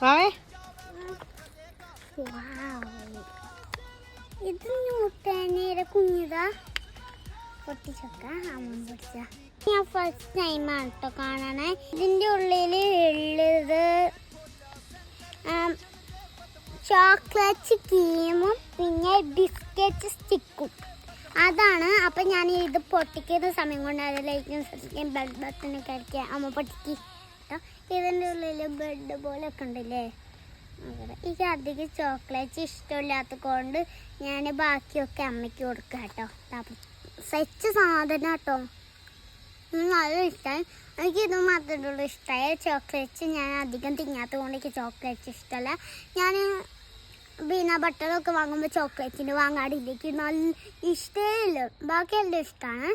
വാവേ ഇത് ന്യൂട്ടനയുടെ കുഞ്ഞിതാ പൊട്ടിച്ചൊക്ക അമ്മ പൊട്ടിച്ച ഞാൻ ഫസ്റ്റ് ടൈമാണ് കേട്ടോ കാണണേ. ഇതിൻ്റെ ഉള്ളിൽ ഉള്ളത് ചോക്ലേറ്റ് ക്രീമും പിന്നെ ബിസ്ക്കറ്റ് സ്റ്റിക്കും അതാണ്. അപ്പം ഞാൻ ഇത് പൊട്ടിക്കുന്ന സമയം കൊണ്ട് അതിലേക്ക് സബ്സ്ക്രൈബ് ബെൽ ബട്ടനൊക്കെ അടിക്കുക. അമ്മ പൊട്ടിക്ക് കേട്ടോ. ഇതിൻ്റെ ഉള്ളിൽ ബ്രെഡ് പോലെയൊക്കെ ഉണ്ടല്ലേ. എനിക്ക് അധികം ചോക്ലേറ്റ് ഇഷ്ടമില്ലാത്തത് കൊണ്ട് ഞാൻ ബാക്കിയൊക്കെ അമ്മയ്ക്ക് കൊടുക്കാം കേട്ടോ. സെറ്റ് സാധനം കേട്ടോ, നല്ല ഇഷ്ടമായി. എനിക്ക് ഇത് മാത്രമേ ഇഷ്ടമായ ചോക്ലേറ്റ് ഞാൻ അധികം തിന്നാത്തത് കൊണ്ട് എനിക്ക് ചോക്ലേറ്റ് ഇഷ്ടമല്ല. ഞാൻ പീന ബട്ടറൊക്കെ വാങ്ങുമ്പോൾ ചോക്ലേറ്റിന് വാങ്ങാടില്ലേക്ക് നല്ല ഇഷ്ടമേ ഇല്ല. ബാക്കിയെല്ലാം ഇഷ്ടമാണ്.